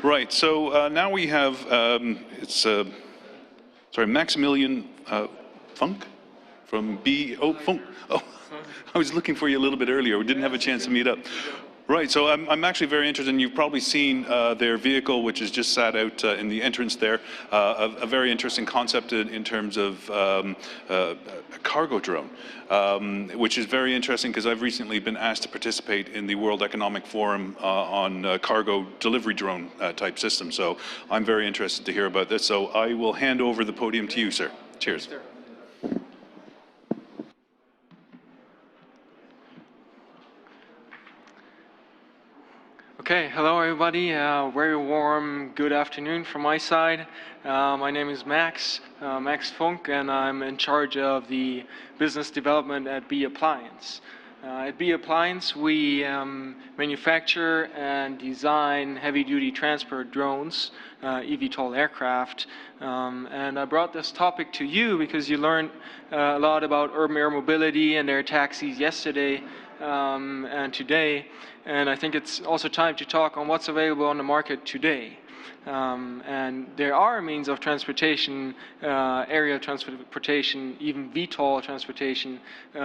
Right. So now we have Maximilian Funck from Funck. Oh, I was looking for you a little bit earlier. We didn't have a chance to meet up. Right, so I'm actually very interested, and you've probably seen their vehicle, which is just sat out in the entrance there, a very interesting concept in terms of a cargo drone, which is very interesting because I've recently been asked to participate in the World Economic Forum on cargo delivery drone type systems. So I'm very interested to hear about this. So I will hand over the podium to you, sir. Cheers. Okay, hello everybody. Very warm good afternoon from my side. My name is Max Funck, and I'm in charge of the business development at appliance. At appliance, we manufacture and design heavy-duty transport drones, eVTOL aircraft. And I brought this topic to you because you learned a lot about urban air mobility and air taxis yesterday and today. And I think it's also time to talk on what's available on the market today. And there are means of transportation, aerial transportation, even VTOL transportation,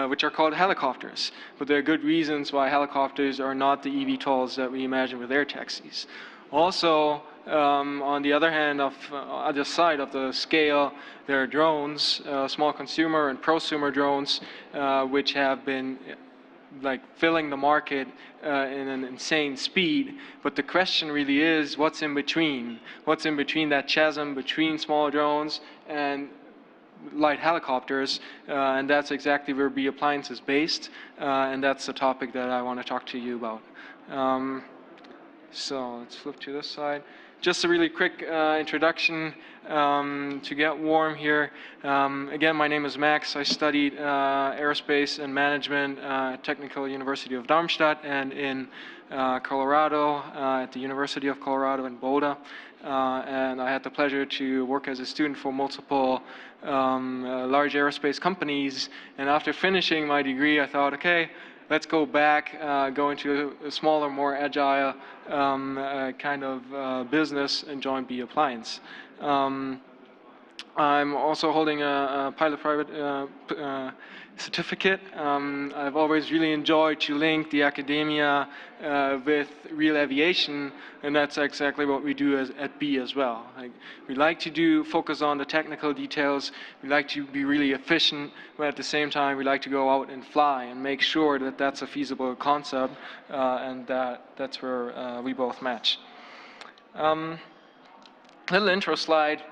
which are called helicopters. But there are good reasons why helicopters are not the eVTOLs that we imagine with air taxis. Also, on the other hand, other side of the scale, there are drones, small consumer and prosumer drones, which have been filling the market in an insane speed. But the question really is, what's in between? What's in between that chasm between small drones and light helicopters? And that's exactly where appliance is based. And that's the topic that I want to talk to you about. So let's flip to this side. Just a really quick introduction to get warm here. Again, my name is Max. I studied aerospace and management at Technical University of Darmstadt and in Colorado at the University of Colorado in Boulder. And I had the pleasure to work as a student for multiple large aerospace companies. And after finishing my degree, I thought, okay, let's go back, go into a smaller, more agile kind of business and join appliance. I'm also holding a pilot private certificate. I've always really enjoyed to link the academia with real aviation, and that's exactly what we do at B as well. We like to focus on the technical details. We like to be really efficient, but at the same time, we like to go out and fly and make sure that that's a feasible concept, and that's where we both match. Little intro slide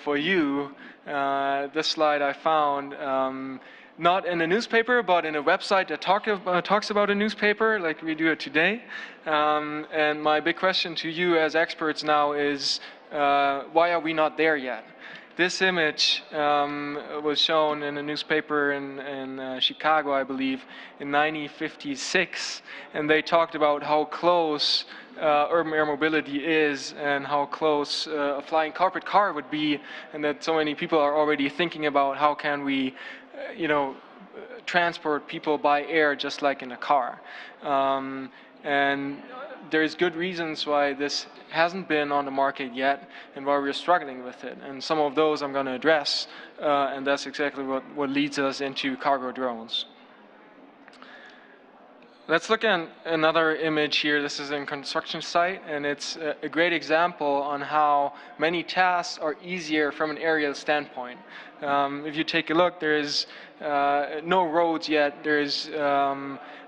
for you. This slide I found not in a newspaper, but in a website that talks about a newspaper, like we do it today. And my big question to you as experts now is, why are we not there yet? This image was shown in a newspaper in Chicago, I believe, in 1956, and they talked about how close urban air mobility is and how close a flying carpet car would be, and that so many people are already thinking about how can we transport people by air just like in a car. And there's good reasons why this hasn't been on the market yet and why we're struggling with it. And some of those I'm going to address, and that's exactly what leads us into cargo drones. Let's look at another image here. This is a construction site, and it's a great example on how many tasks are easier from an aerial standpoint. If you take a look, there's no roads yet. There's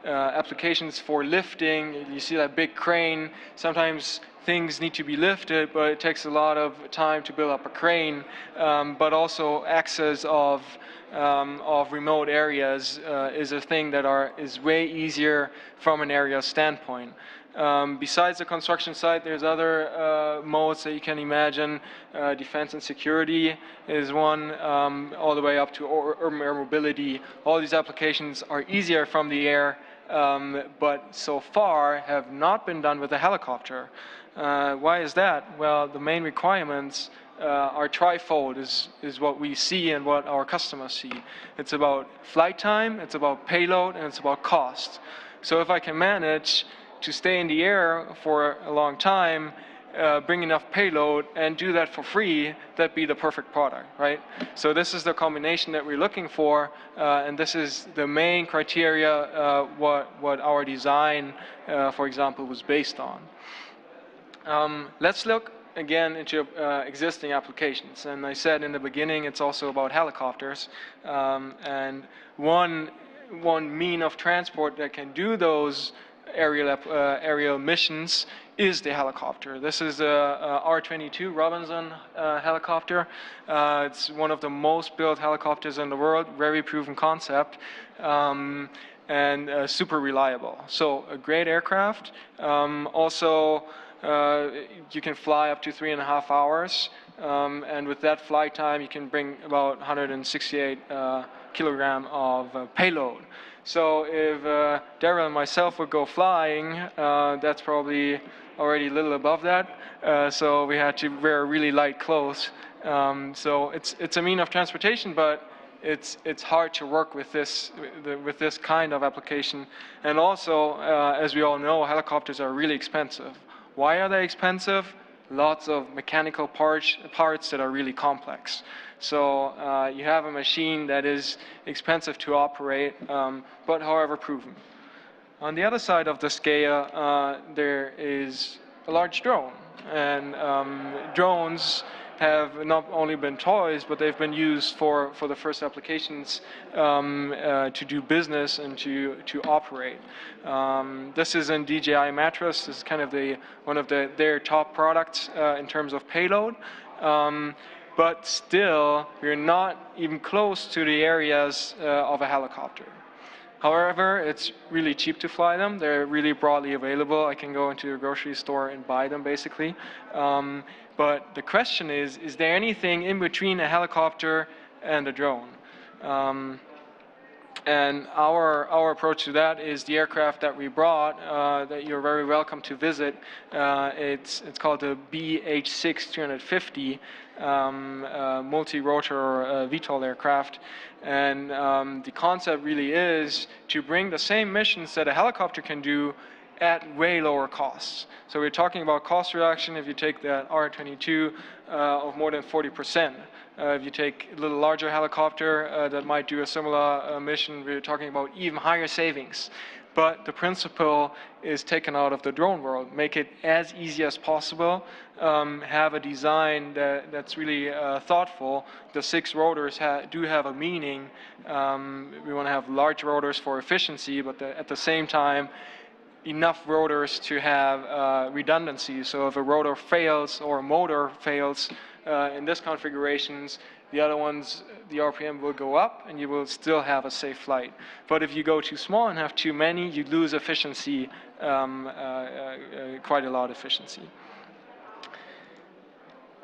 applications for lifting. You see that big crane. Sometimes things need to be lifted, but it takes a lot of time to build up a crane. But also access of remote areas is a thing that is way easier from an area standpoint. Besides the construction site, there's other modes that you can imagine. Defense and security is one, all the way up to urban air mobility. All these applications are easier from the air, but so far have not been done with a helicopter. Why is that? Well, the main requirements are trifold, is what we see and what our customers see. It's about flight time, it's about payload, and it's about cost. So if I can manage to stay in the air for a long time bring enough payload, and do that for free, that'd be the perfect product, right? So this is the combination that we're looking for, and this is the main criteria what our design, for example, was based on. Let's look again into existing applications. And I said in the beginning, it's also about helicopters. And one mean of transport that can do those aerial missions is the helicopter. This is a R-22 Robinson helicopter. It's one of the most built helicopters in the world, very proven concept. And super reliable. So a great aircraft. Also, you can fly up to 3.5 hours, and with that flight time, you can bring about 168 kilogram of payload. So if Daryl and myself would go flying, that's probably already a little above that. So we had to wear really light clothes. So it's a mean of transportation, but it's hard to work with this kind of application. And also, as we all know, helicopters are really expensive. Why are they expensive? Lots of mechanical parts that are really complex. So you have a machine that is expensive to operate, but however proven. On the other side of the scale, there is a large drone. And drones have not only been toys, but they've been used for the first applications to do business and to operate. This is in DJI mattress. This is kind of one of their top products in terms of payload. But still, we're not even close to the areas of a helicopter. However, it's really cheap to fly them. They're really broadly available. I can go into a grocery store and buy them, basically. But the question is there anything in between a helicopter and a drone? And our approach to that is the aircraft that we brought, that you're very welcome to visit. It's called the BH6-250 multi-rotor eVTOL aircraft. And the concept really is to bring the same missions that a helicopter can do at way lower costs. So we're talking about cost reduction if you take that R-22 of more than 40%. If you take a little larger helicopter that might do a similar mission, we're talking about even higher savings. But the principle is taken out of the drone world. Make it as easy as possible. Have a design that's really thoughtful. The 6 rotors do have a meaning. We want to have large rotors for efficiency, but at the same time, enough rotors to have redundancy. So if a rotor fails or a motor fails in this configurations, the other ones, the RPM will go up and you will still have a safe flight. But if you go too small and have too many, you lose efficiency, quite a lot of efficiency.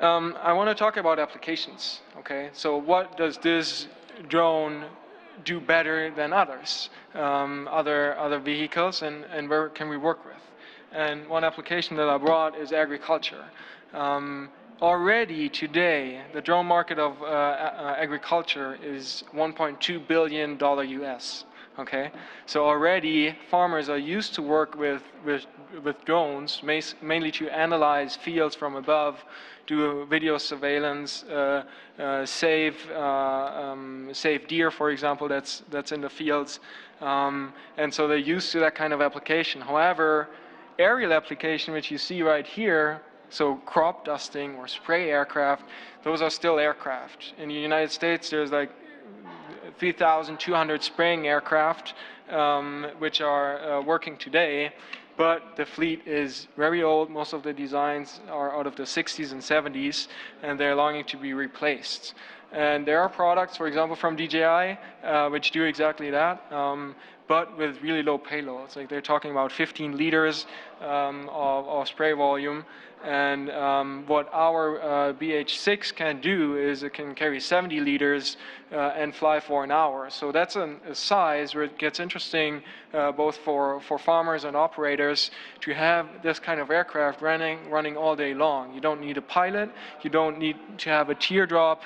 I want to talk about applications, okay? So what does this drone do better than others, other vehicles, and where can we work with? And one application that I brought is agriculture. Already today, the drone market of agriculture is $1.2 billion US. Okay, so already farmers are used to work with drones, mainly to analyze fields from above, do video surveillance, save deer, for example, that's in the fields, and so they're used to that kind of application. However, aerial application, which you see right here, so crop dusting or spray aircraft, those are still aircraft. In the United States, there's like 3,200 spraying aircraft, which are working today, but the fleet is very old. Most of the designs are out of the 60s and 70s, and they're longing to be replaced. And there are products, for example, from DJI, which do exactly that, but with really low payloads. Like they're talking about 15 liters of spray volume. And what our BH6 can do is it can carry 70 liters and fly for an hour. So that's a size where it gets interesting both for farmers and operators to have this kind of aircraft running all day long. You don't need a pilot. You don't need to have a teardrop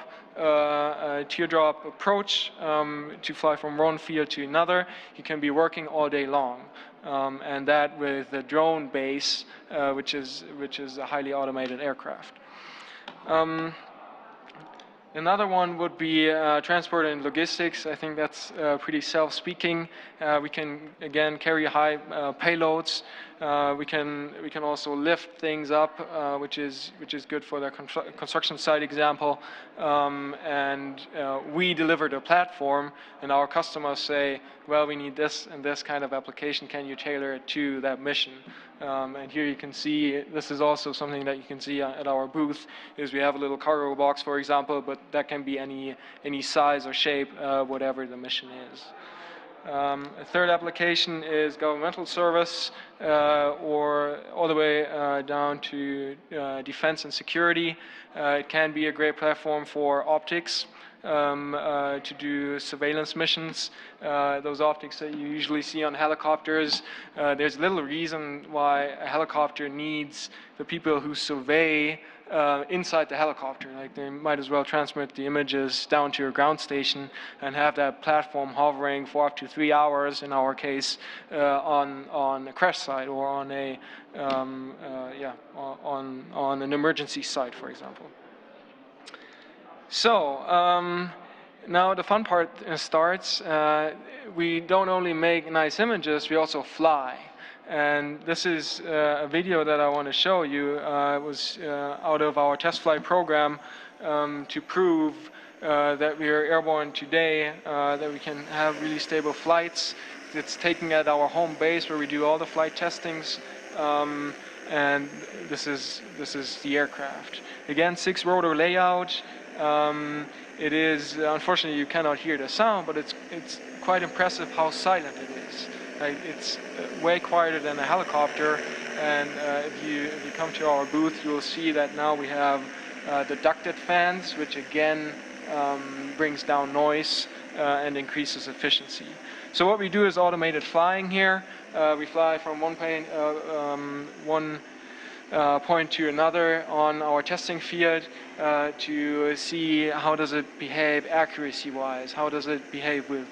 approach to fly from one field to another. You can be working all day long. and that with the drone base, which is a highly automated aircraft. Another one would be transport and logistics. I think that's pretty self-speaking. We can again carry high payloads. We can also lift things up, which is good for the construction site example. And we deliver the platform, and our customers say, well, we need this and this kind of application. Can you tailor it to that mission? And here you can see, this is also something that you can see at our booth, is we have a little cargo box, for example, but that can be any size or shape, whatever the mission is. A third application is governmental service, or all the way down to defense and security. It can be a great platform for optics. To do surveillance missions, those optics that you usually see on helicopters. There's little reason why a helicopter needs the people who survey inside the helicopter. Like, they might as well transmit the images down to your ground station and have that platform hovering for up to 3 hours, in our case, on a crash site or on a on an emergency site, for example. So now the fun part starts. We don't only make nice images, we also fly. And this is a video that I want to show you. It was out of our test flight program to prove that we are airborne today, that we can have really stable flights. It's taken at our home base where we do all the flight testings. And this is the aircraft. Again, 6-rotor layout. It is, unfortunately you cannot hear the sound, but it's quite impressive how silent it is. Like, it's way quieter than a helicopter, and if you come to our booth, you will see that now we have the ducted fans, which again brings down noise and increases efficiency. So what we do is automated flying here. We fly from one point to another on our testing field to see how does it behave accuracy-wise, how does it behave with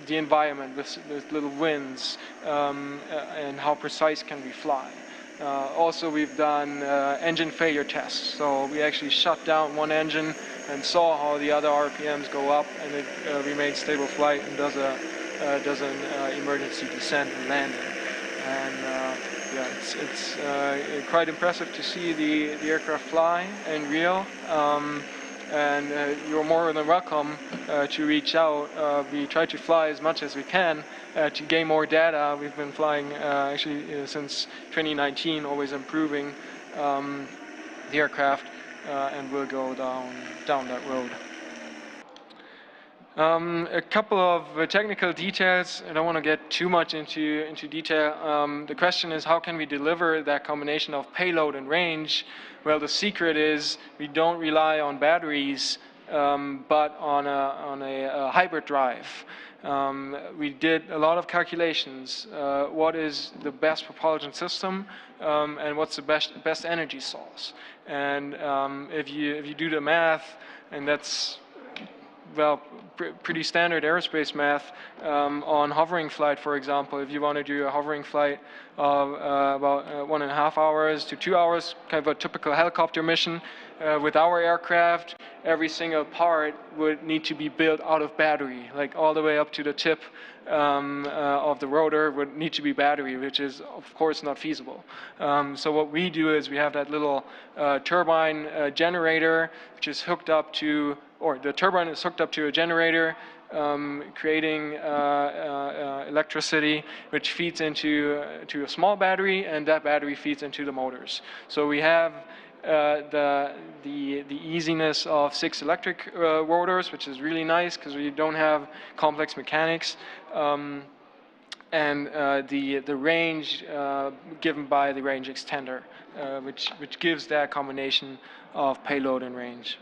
the environment, with little winds, and how precise can we fly. Also, we've done engine failure tests, so we actually shut down one engine and saw how the other RPMs go up, and it remains stable flight and does an emergency descent and landing. And yeah, it's quite impressive to see the aircraft fly in real. And you're more than welcome to reach out. We try to fly as much as we can to gain more data. We've been flying actually since 2019, always improving the aircraft, and we'll go down that road. A couple of technical details. I don't want to get too much into detail. The question is, how can we deliver that combination of payload and range? Well, the secret is we don't rely on batteries, but on a hybrid drive. We did a lot of calculations. What is the best propulsion system, and what's the best energy source? And if you do the math, and that's, well, pretty standard aerospace math, on hovering flight, for example. If you want to do a hovering flight of about 1.5 hours to 2 hours, kind of a typical helicopter mission, with our aircraft, every single part would need to be built out of battery, like all the way up to the tip of the rotor would need to be battery, which is of course not feasible. So what we do is we have that little turbine generator, which is hooked up to, or the turbine is hooked up to a generator, creating electricity, which feeds into a small battery, and that battery feeds into the motors. So we have the easiness of 6 electric rotors, which is really nice because we don't have complex mechanics, and the range given by the range extender, which gives that combination of payload and range.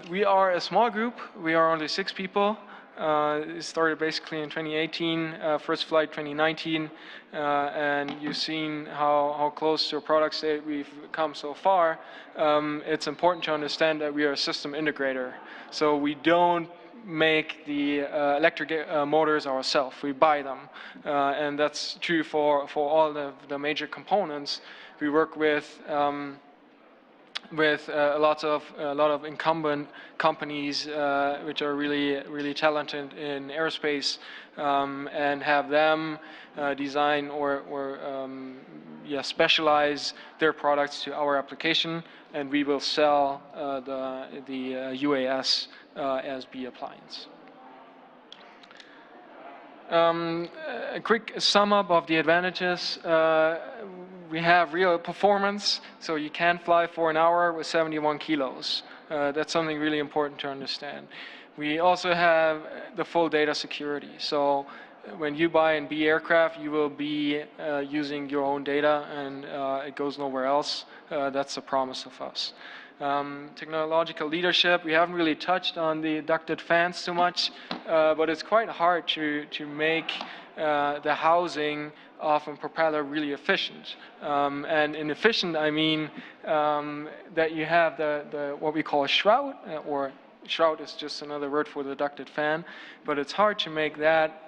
We are a small group. We are only 6 people. It started basically in 2018, first flight 2019, and you've seen how close to a product state we've come so far. It's important to understand that we are a system integrator. So we don't make the electric motors ourselves. We buy them, and that's true for all the major components. We work with a lot of incumbent companies which are really talented in aerospace, and have them design or specialize their products to our application, and we will sell the UAS as B appliance. A quick sum up of the advantages. We have real performance, so you can fly for an hour with 71 kilos. That's something really important to understand. We also have the full data security. So when you buy an B aircraft, you will be using your own data, and it goes nowhere else. That's the promise of us. Technological leadership, we haven't really touched on the ducted fans too much, but it's quite hard to make the housing of a propeller really efficient. And in efficient, I mean that you have the what we call a shroud, or shroud is just another word for the ducted fan, but it's hard to make that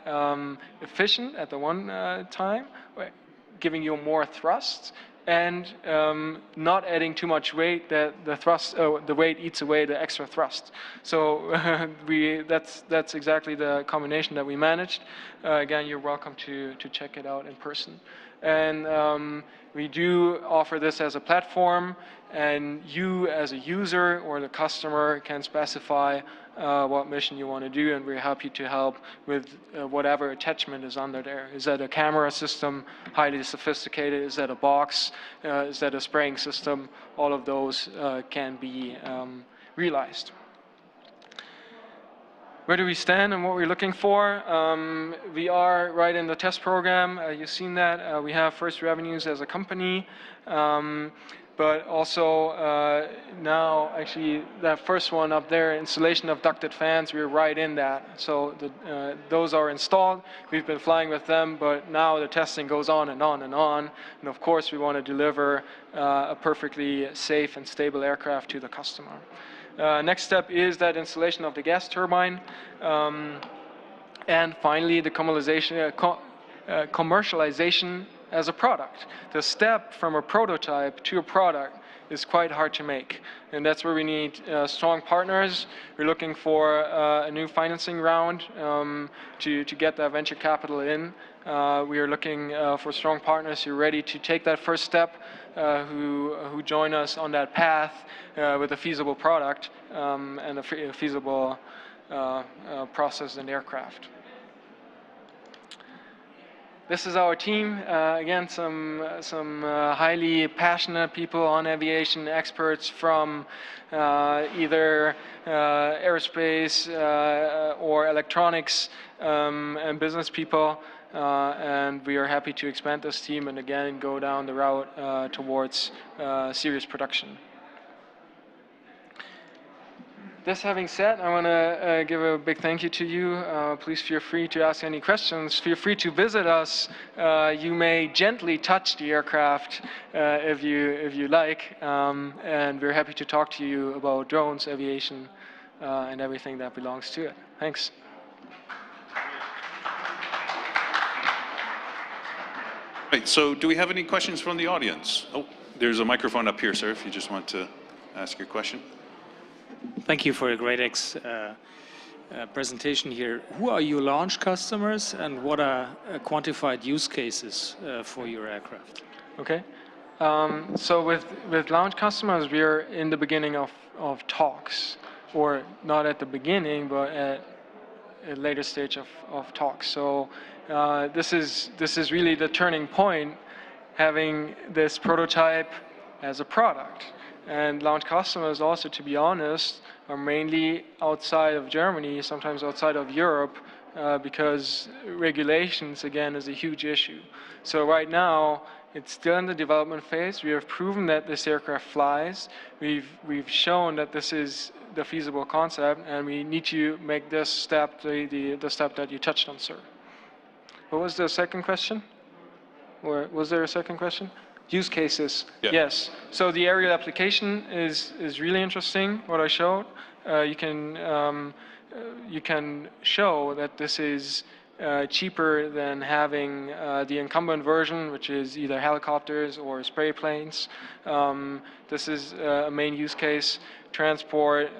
efficient at the one time, giving you more thrust, and not adding too much weight that the weight eats away the extra thrust. So that's exactly the combination that we managed. Again, you're welcome to check it out in person. And we do offer this as a platform, and you as a user or the customer can specify what mission you want to do, and we're happy to help with whatever attachment is under there. Is that a camera system, highly sophisticated? Is that a box? Is that a spraying system? All of those can be realized. Where do we stand and what we're looking for? We are right in the test program. You've seen that. We have first revenues as a company. But also now, actually, that first one up there, installation of ducted fans, we're right in that. So those are installed. We've been flying with them, but now the testing goes on and on and on. And of course, we want to deliver a perfectly safe and stable aircraft to the customer. Next step is that installation of the gas turbine. And finally, the commercialization as a product. The step from a prototype to a product is quite hard to make, and that's where we need strong partners. We're looking for a new financing round to get that venture capital in. We are looking for strong partners who are ready to take that first step, who join us on that path with a feasible product and a feasible process and aircraft. This is our team. Again, some highly passionate people on aviation, experts from either aerospace or electronics, and business people. And we are happy to expand this team and again go down the route towards serious production. This having said, I want to give a big thank you to you. Please feel free to ask any questions. Feel free to visit us. You may gently touch the aircraft if you like, and we're happy to talk to you about drones, aviation, and everything that belongs to it. Thanks. Right, so do we have any questions from the audience? Oh, there's a microphone up here, sir, if you just want to ask your question. Thank you for a great presentation here. Who are your launch customers, and what are quantified use cases for your aircraft? Okay. So with launch customers, we are in the beginning of talks, or not at the beginning, but at a later stage of talks. So this is really the turning point, having this prototype as a product. And launch customers also, to be honest, are mainly outside of Germany, sometimes outside of Europe, because regulations, again, is a huge issue. So right now, it's still in the development phase. We have proven that this aircraft flies. We've shown that this is the feasible concept, and we need to make this step the step that you touched on, sir. What was the second question? Or was there a second question? Use cases. Yeah. Yes. So the aerial application is really interesting, what I showed. You can you can show that this is cheaper than having the incumbent version, which is either helicopters or spray planes. This is a main use case. Transport,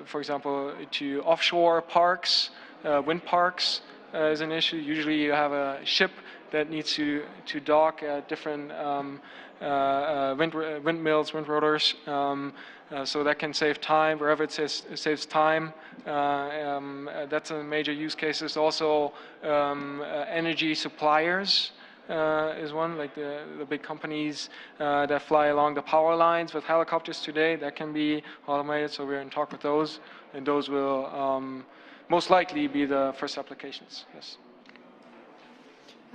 for example, to offshore parks, wind parks is an issue. Usually you have a ship that needs to dock at different windmills, wind rotors, so that can save time wherever it saves time. That's a major use case. There's also energy suppliers is one, like the big companies that fly along the power lines with helicopters today. That can be automated, so we're in talk with those, and those will most likely be the first applications, yes.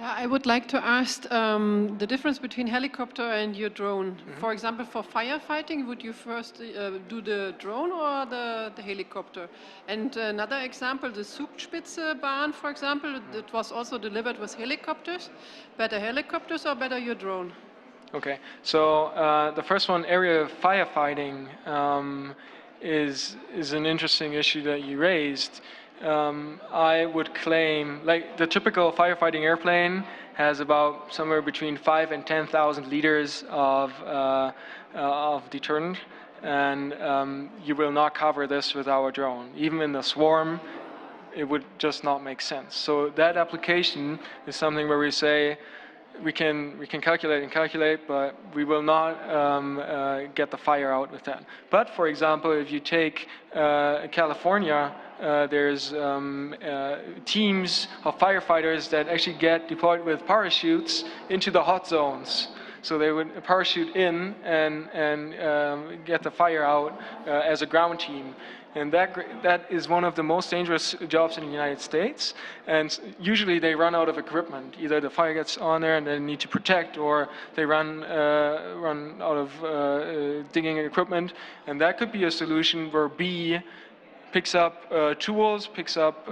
I would like to ask the difference between helicopter and your drone. For example, for firefighting, would you first do the drone or the helicopter? And another example, the Zugspitzebahn, for example, that was also delivered with helicopters. Better helicopters or better your drone? Okay, so the first one, area of firefighting, is an interesting issue that you raised. I would claim, like the typical firefighting airplane has about somewhere between 5,000 and 10,000 liters of deterrent, and you will not cover this with our drone. Even in the swarm, it would just not make sense. So that application is something where we say, we can calculate, but we will not get the fire out with that. But for example, if you take California, there's teams of firefighters that actually get deployed with parachutes into the hot zones. So they would parachute in and get the fire out as a ground team. And that is one of the most dangerous jobs in the United States. And usually they run out of equipment. Either the fire gets on there and they need to protect, or they run out of digging equipment. And that could be a solution where B picks up tools, picks up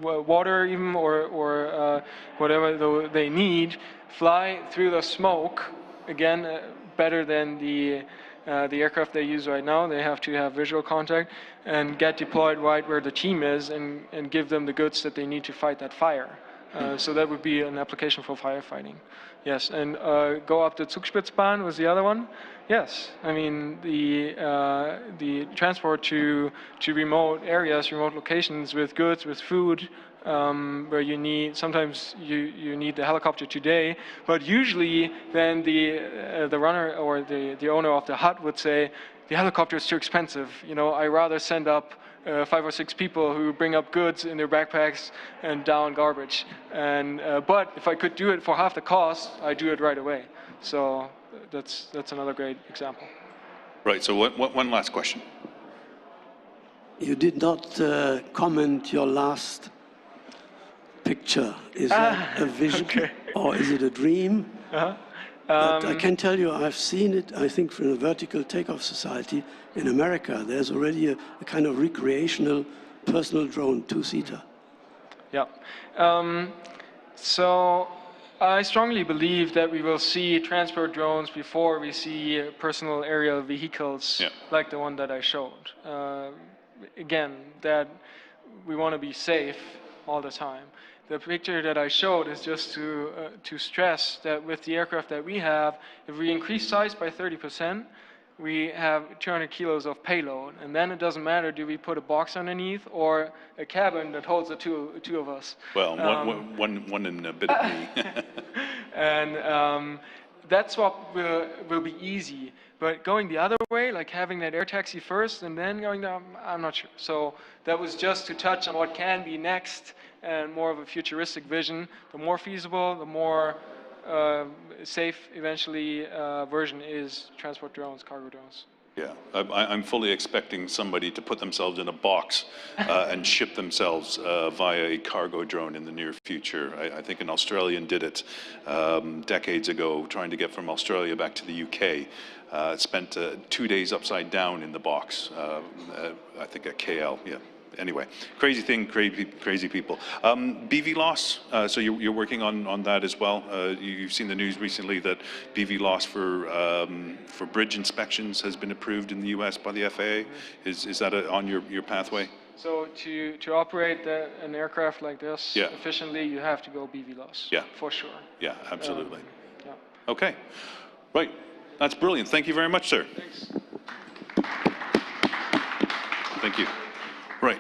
water even, or whatever they need, fly through the smoke, again, better than the aircraft they use right now. They have to have visual contact and get deployed right where the team is and give them the goods that they need to fight that fire. So that would be an application for firefighting. Yes, and go up the Zugspitzbahn was the other one. Yes, I mean the transport to remote areas, remote locations with goods, with food, where you need, sometimes you need the helicopter today, but usually then the runner or the owner of the hut would say, the helicopter is too expensive. You know, I rather send up 5 or 6 people who bring up goods in their backpacks and down garbage. And but if I could do it for half the cost, I do it right away. So that's another great example. Right. So one last question. You did not comment your last picture. Is that a vision or is it a dream? But I can tell you, I've seen it, I think, from the Vertical Takeoff Society in America. There's already a kind of recreational personal drone, 2-seater. Yeah. So I strongly believe that we will see transport drones before we see personal aerial vehicles like the one that I showed. Again, that we want to be safe all the time. The picture that I showed is just to stress that with the aircraft that we have, if we increase size by 30%, we have 200 kilos of payload. And then it doesn't matter, do we put a box underneath or a cabin that holds the two of us? Well, one and a bit of me. And that's what will be easy. But going the other way, like having that air taxi first and then going down, I'm not sure. So that was just to touch on what can be next and more of a futuristic vision. The more feasible, the more safe eventually version is transport drones, cargo drones. Yeah, I'm fully expecting somebody to put themselves in a box and ship themselves via a cargo drone in the near future. I think an Australian did it decades ago, trying to get from Australia back to the UK. Spent 2 days upside down in the box, I think at KL, yeah. anyway, crazy thing, crazy people. BV loss, so you're working on that as well. You've seen the news recently that BV loss for bridge inspections has been approved in the US by the FAA. Is that on your pathway? So to operate an aircraft like this Yeah. efficiently, you have to go BV loss. Yeah. For sure. Yeah, absolutely. Yeah. Okay, right. That's brilliant. Thank you very much, sir. Thanks. Thank you.